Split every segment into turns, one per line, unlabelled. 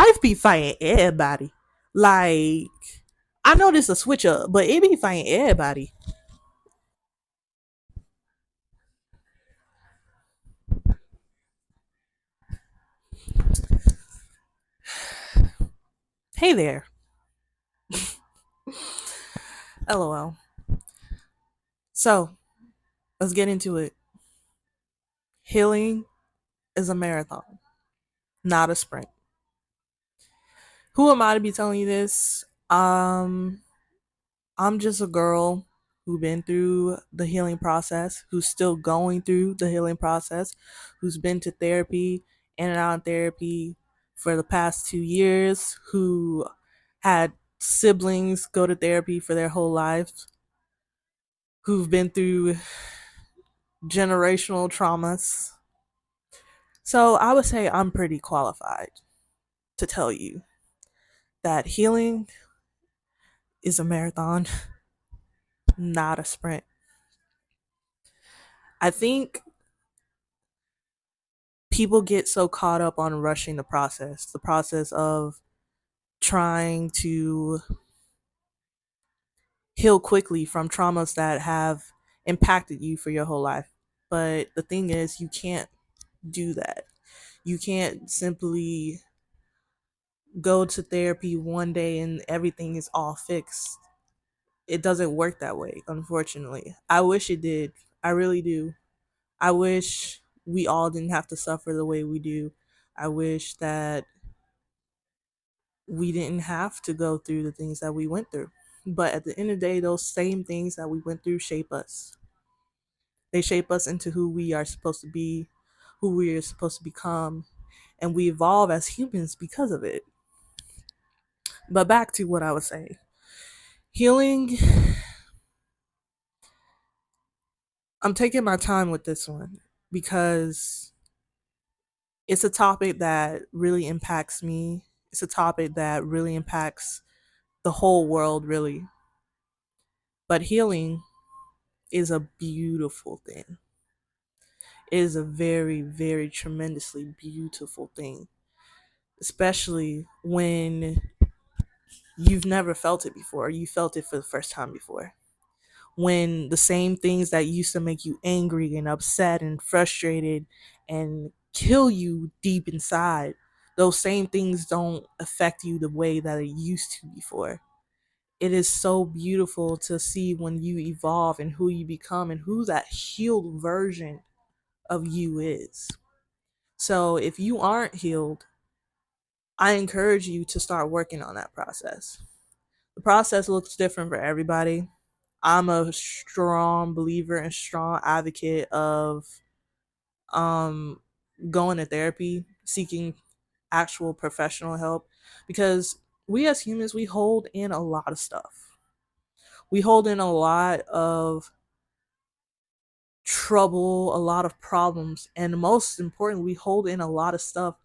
life be fighting everybody. Like, I know this a switch up, but it be fighting everybody. Hey there. LOL. So, let's get into it. Healing is a marathon, not a sprint. Who am I to be telling you this? I'm just a girl who been through the healing process, who's still going through the healing process, who's been to therapy in and out of therapy for the past 2 years, who had siblings go to therapy for their whole lives, who've been through generational traumas. So I would say I'm pretty qualified to tell you that healing is a marathon, not a sprint. I think people get so caught up on rushing the process of trying to heal quickly from traumas that have impacted you for your whole life. But the thing is, you can't do that. You can't simply go to therapy one day and everything is all fixed. It doesn't work that way, unfortunately. I wish it did. I really do. I wish we all didn't have to suffer the way we do. I wish that we didn't have to go through the things that we went through. But at the end of the day, those same things that we went through shape us. They shape us into who we are supposed to be, who we are supposed to become, and we evolve as humans because of it. But back to what I was saying. Healing, I'm taking my time with this one because it's a topic that really impacts me. It's a topic that really impacts the whole world, really. But healing is a beautiful thing. It is a very, very tremendously beautiful thing, especially when you've never felt it before. You felt it for the first time before. When the same things that used to make you angry and upset and frustrated and kill you deep inside, those same things don't affect you the way that it used to before. It is so beautiful to see when you evolve and who you become and who that healed version of you is. So if you aren't healed, I encourage you to start working on that process. The process looks different for everybody. I'm a strong believer and strong advocate of um going to therapy, seeking actual professional help because we as humans we hold in a lot of stuff. We hold in a lot of trouble, a lot of problems, and most important, we hold in a lot of stuff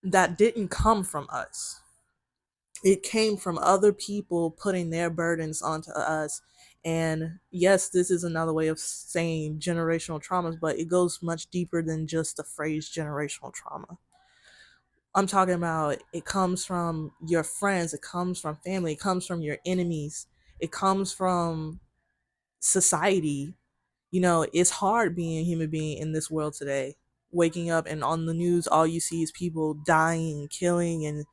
that didn't come from us. It came from other people putting their burdens onto us. And yes, this is another way of saying generational traumas, but it goes much deeper than just the phrase generational trauma. I'm talking about it comes from your friends, it comes from family, it comes from your enemies, it comes from society. You know, it's hard being a human being in this world today. Waking up and on the news, all you see is people dying, killing, and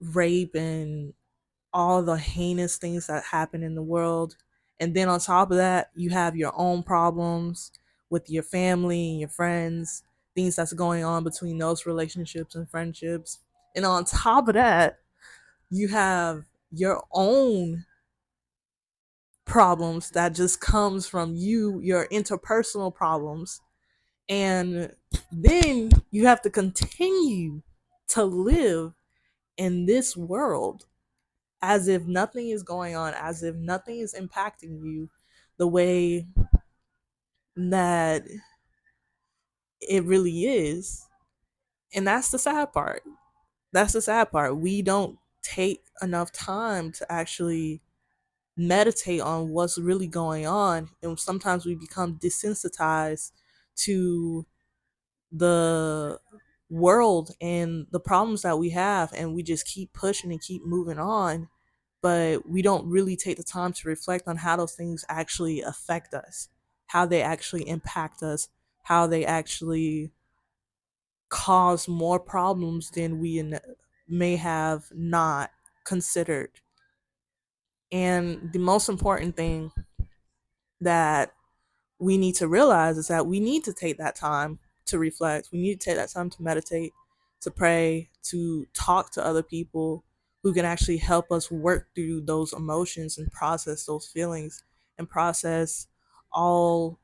rape and all the heinous things that happen in the world. And then on top of that, you have your own problems with your family and your friends, things that's going on between those relationships and friendships. And on top of that, you have your own problems that just comes from you, your interpersonal problems. And then you have to continue to live in this world as if nothing is going on, as if nothing is impacting you the way that it really is. And that's the sad part. That's the sad part. We don't take enough time to actually meditate on what's really going on. And sometimes we become desensitized to the world and the problems that we have, and we just keep pushing and keep moving on, but we don't really take the time to reflect on how those things actually affect us, how they actually impact us, how they actually cause more problems than may have not considered. And the most important thing that we need to realize is that we need to take that time to reflect. We need to take that time to meditate, to pray, to talk to other people who can actually help us work through those emotions and process those feelings and process all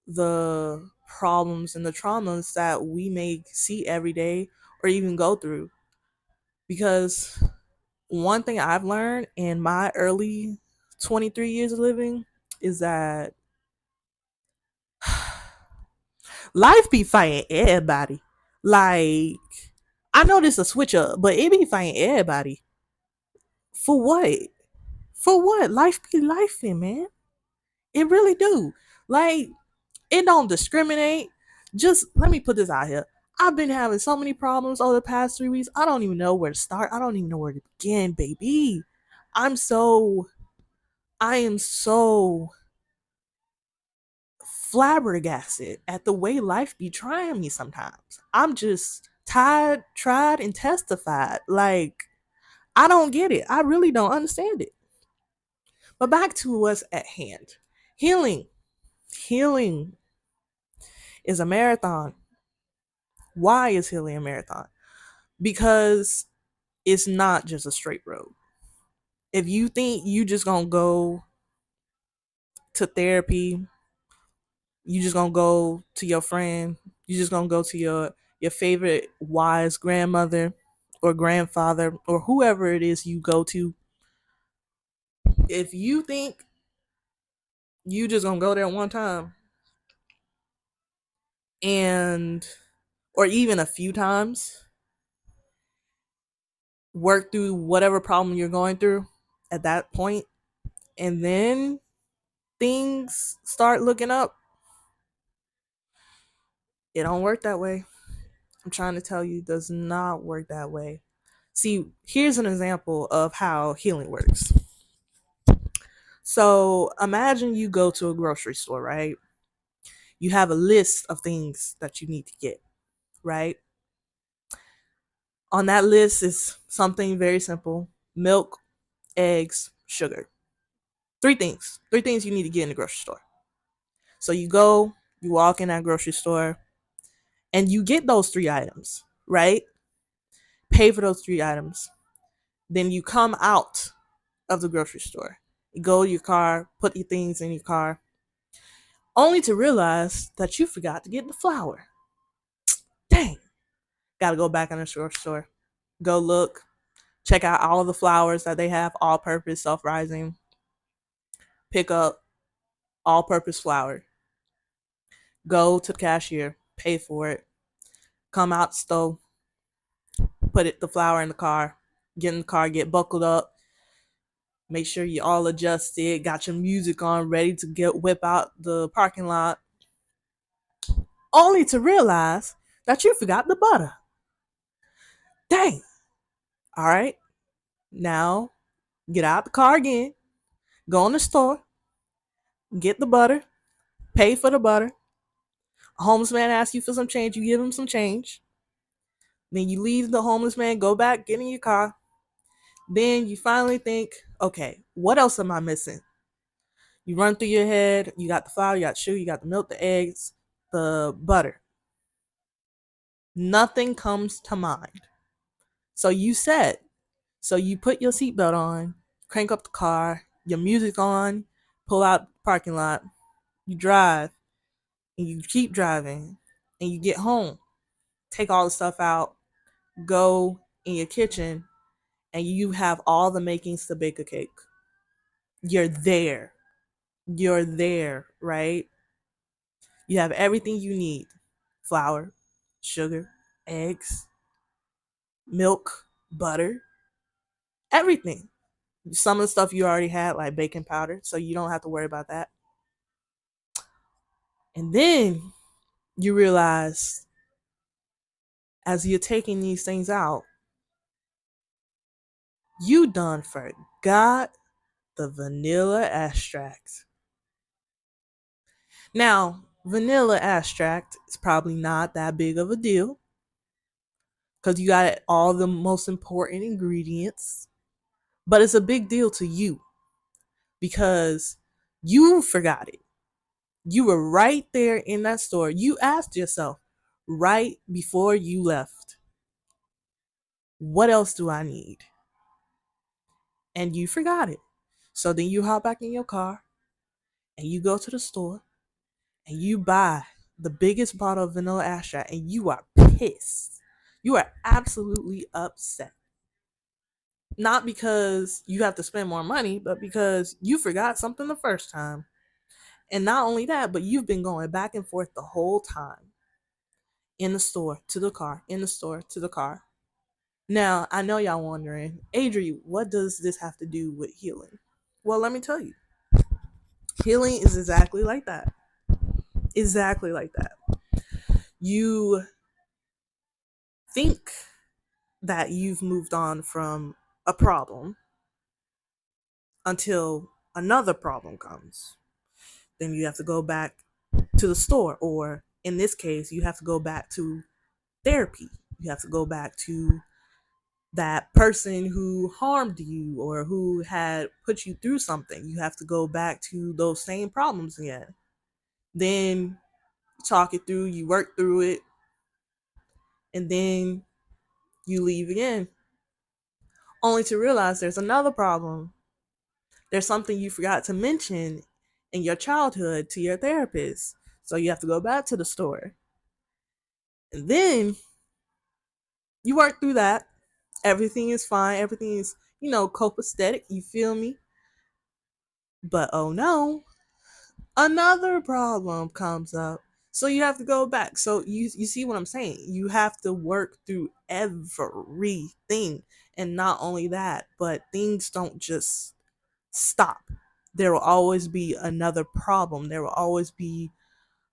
the problems and the traumas that we may see every day or even go through. Because one thing I've learned in my early 23 years of living is that life be fighting everybody. Like, I know this a switch up, but it be fighting everybody. For what? For what? Life be life, man. It really do. Like, it don't discriminate. Just let me put this out here. I've been having so many problems over the past 3 weeks. I don't even know where to start. I don't even know where to begin, baby. I'm so I am so flabbergasted at the way life be trying me sometimes. I'm just tired, tried, and testified. Like, I don't get it. I really don't understand it. But back to what's at hand. Healing. Healing is a marathon. Why is healing a marathon? Because it's not just a straight road. If you think you just gonna go to therapy, you just gonna go to your friend, you just gonna go to your favorite wise grandmother or grandfather or whoever it is you go to, if you think you just gonna go there one time and or even a few times, work through whatever problem you're going through at that point, and then things start looking up, it don't work that way. I'm trying to tell you, it does not work that way. See, here's an example of how healing works. So imagine you go to a grocery store, right? You have a list of things that you need to get, right? On that list is something very simple: milk, eggs, sugar. Three things you need to get in the grocery store. So you go, you walk in that grocery store, and you get those 3 items, right? Pay for those 3 items. Then you come out of the grocery store. You go to your car, put your things in your car, only to realize that you forgot to get the flour. Dang. Gotta go back in the grocery store. Go look, check out all of the flours that they have, all purpose, self rising. Pick up all purpose flour. Go to the cashier, pay for it. Come out the stove, the flour in the car, get in the car, get buckled up. Make sure you all adjusted, got your music on, ready to get whip out the parking lot. Only to realize that you forgot the butter. Dang. All right. Now get out the car again, go in the store, get the butter, pay for the butter. A homeless man asks you for some change, you give him some change. Then you leave the homeless man, go back, get in your car. Then you finally think, okay, what else am I missing? You run through your head, you got the flour, you got the sugar, you got the milk, the eggs, the butter. Nothing comes to mind. So you said, so you put your seatbelt on, crank up the car, your music on, pull out the parking lot, you drive, and you keep driving, and you get home, take all the stuff out, go in your kitchen, and you have all the makings to bake a cake. You're there. You're there, right? You have everything you need: flour, sugar, eggs, milk, butter, everything. Some of the stuff you already had, like baking powder, so you don't have to worry about that. And then you realize as you're taking these things out, you done forgot the vanilla extract. Now, vanilla extract is probably not that big of a deal because you got all the most important ingredients, but it's a big deal to you because you forgot it. You were right there in that store. You asked yourself right before you left, what else do I need? And you forgot it. So then you hop back in your car and you go to the store and you buy the biggest bottle of vanilla extract and you are pissed. You are absolutely upset. Not because you have to spend more money, but because you forgot something the first time. And not only that, but you've been going back and forth the whole time in the store to the car, in the store to the car. Now, I know y'all wondering, Adri, what does this have to do with healing? Well, let me tell you. Healing is exactly like that. Exactly like that. You think that you've moved on from a problem until another problem comes. Then you have to go back to the store, or in this case, you have to go back to therapy. You have to go back to that person who harmed you or who had put you through something. You have to go back to those same problems again. Then talk it through, you work through it, and then you leave again, only to realize there's another problem. There's something you forgot to mention in your childhood to your therapist. So you have to go back to the store. And then you work through that. Everything is fine. Everything is, copacetic. You feel me? But oh no, another problem comes up. So you have to go back. So you see what I'm saying? You have to work through everything. And not only that, but things don't just stop. There will always be another problem. There will always be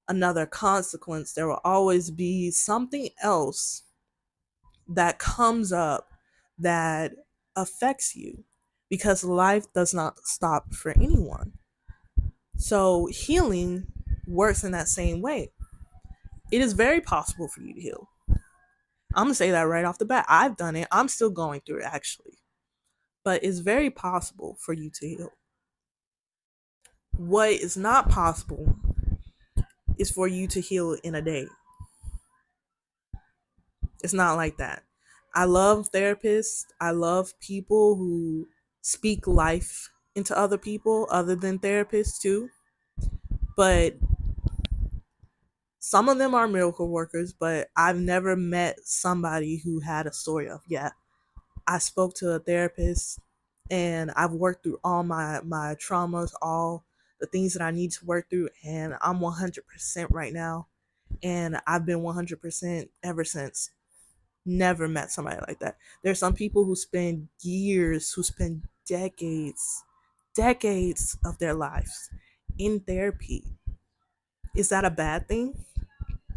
another consequence. There will always be something else that comes up that affects you because life does not stop for anyone. So healing works in that same way. It is very possible for you to heal. I'm going to say that right off the bat. I've done it. I'm still going through it actually. But it's very possible for you to heal. What is not possible is for you to heal in a day. It's not like that. I love therapists. I love people who speak life into other people other than therapists too. But some of them are miracle workers, but I've never met somebody who had a story of, yeah, I spoke to a therapist and I've worked through all my traumas, all the things that I need to work through, and I'm 100% right now. And I've been 100% ever since. Never met somebody like that. There's some people who spend years, who spend decades of their lives in therapy. Is that a bad thing?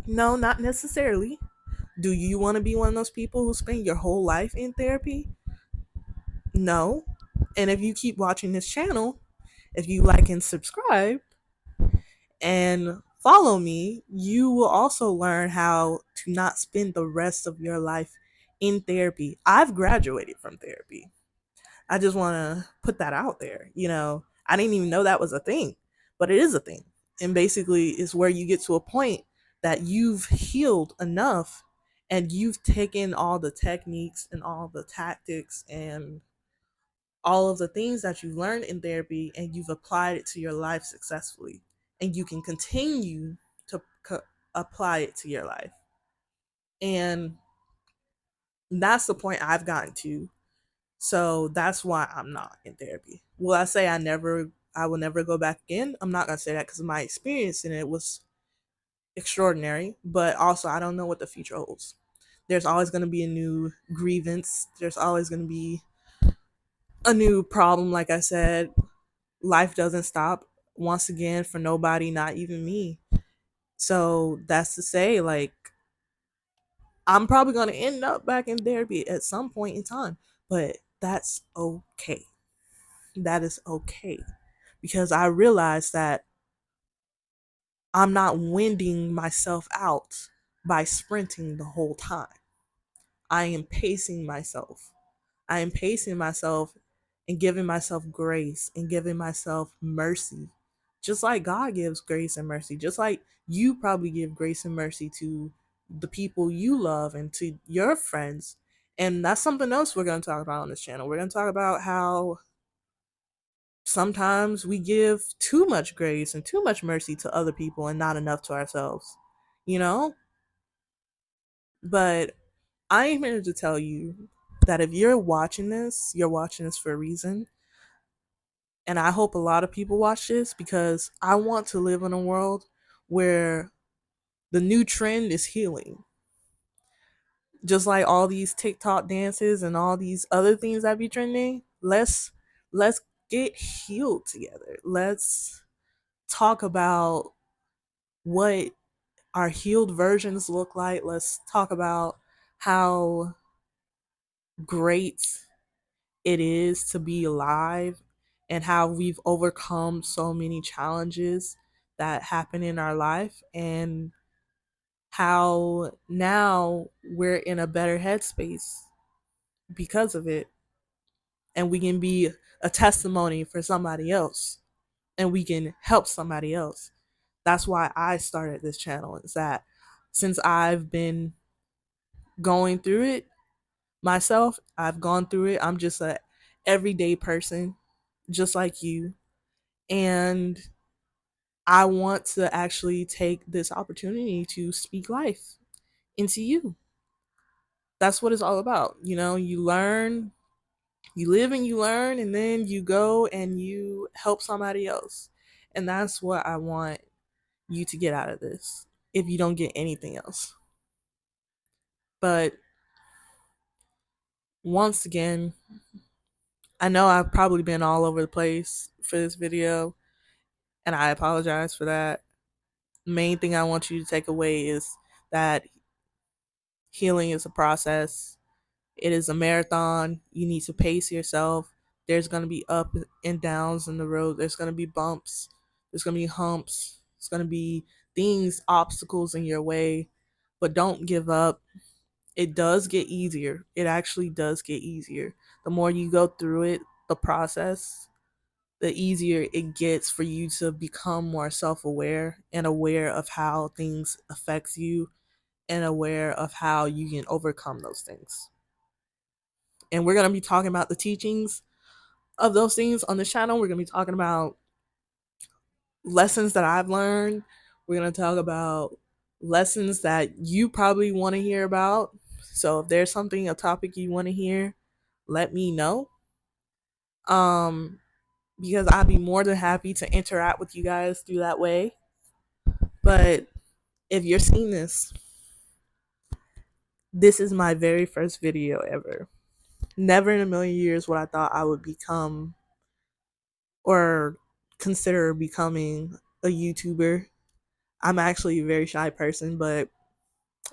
No, not necessarily. Do you want to be one of those people who spend your whole life in therapy? No. And if you keep watching this channel, if you like and subscribe and follow me, you will also learn how to not spend the rest of your life in therapy. I've graduated from therapy. I just want to put that out there. I didn't even know that was a thing, but it is a thing. And basically, it's where you get to a point that you've healed enough and you've taken all the techniques and all the tactics and all of the things that you've learned in therapy and you've applied it to your life successfully. And you can continue to apply it to your life. And that's the point I've gotten to. So that's why I'm not in therapy. Will I say I will never go back again? I'm not gonna say that because my experience in it was extraordinary, but also I don't know what the future holds. There's always gonna be a new grievance. There's always gonna be a new problem. Like I said, life doesn't stop once again for nobody, not even me. So that's to say, like, I'm probably going to end up back in therapy at some point in time, but that's okay. That is okay because I realize that I'm not winding myself out by sprinting the whole time. I am pacing myself. I am pacing myself and giving myself grace and giving myself mercy. Just like God gives grace and mercy, just like you probably give grace and mercy to the people you love and to your friends. And that's something else we're going to talk about on this channel. We're going to talk about how sometimes we give too much grace and too much mercy to other people and not enough to ourselves, you know? But I am here to tell you that if you're watching this for a reason. And I hope a lot of people watch this because I want to live in a world where the new trend is healing. Just like all these TikTok dances and all these other things that be trending, let's get healed together. Let's talk about what our healed versions look like. Let's talk about how great it is to be alive and how we've overcome so many challenges that happen in our life and how now we're in a better headspace because of it, and we can be a testimony for somebody else and we can help somebody else. That's why I started this channel, is that since I've been going through it myself, I've gone through it. I'm just a everyday person just like you, and I want to actually take this opportunity to speak life into you. That's what it's all about. You know, you learn, you live and you learn, and then you go and you help somebody else. And that's what I want you to get out of this if you don't get anything else. But once again, I know I've probably been all over the place for this video, and I apologize for that. Main thing I want you to take away is that healing is a process. It is a marathon. You need to pace yourself. There's going to be up and downs in the road. There's going to be bumps. There's going to be humps. There's going to be things, obstacles in your way. But don't give up. It does get easier. It actually does get easier. The more you go through it, the process, the easier it gets for you to become more self-aware and aware of how things affect you and aware of how you can overcome those things. And we're going to be talking about the teachings of those things on the channel. We're going to be talking about lessons that I've learned. We're going to talk about lessons that you probably want to hear about. So if there's something, a topic you want to hear, let me know. Um, because I'd be more than happy to interact with you guys through that way. But if you're seeing this, this is my very first video ever. Never in a million years would I thought I would become or consider becoming a YouTuber. I'm actually a very shy person, but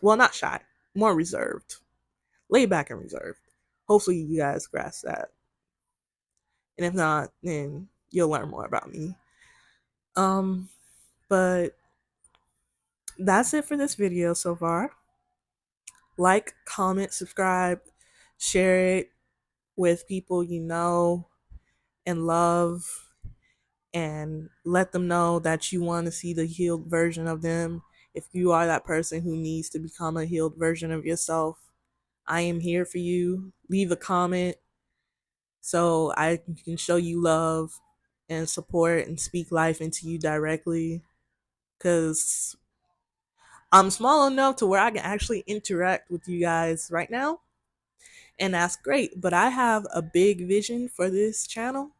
well, not shy, more reserved, laid back and reserved. Hopefully, you guys grasp that, and if not, then you'll learn more about me. Um, but that's it for this video so far. Like, comment, subscribe, share it with people you know and love, and let them know that you want to see the healed version of them. If you are that person who needs to become a healed version of yourself, I am here for you. Leave a comment so I can show you love and support and speak life into you directly. Because I'm small enough to where I can actually interact with you guys right now. And that's great. But I have a big vision for this channel.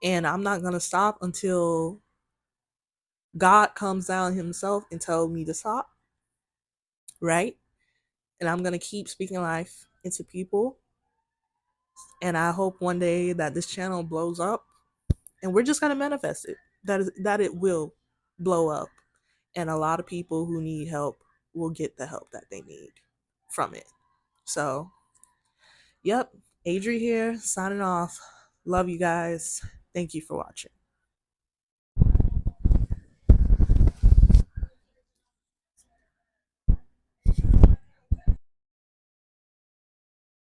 And I'm not going to stop until God comes down himself and tells me to stop. Right? And I'm going to keep speaking life into people. And I hope one day that this channel blows up, and we're just going to manifest it, that it will blow up, and a lot of people who need help will get the help that they need from it. So, yep, Adri here, signing off. Love you guys. Thank you for watching.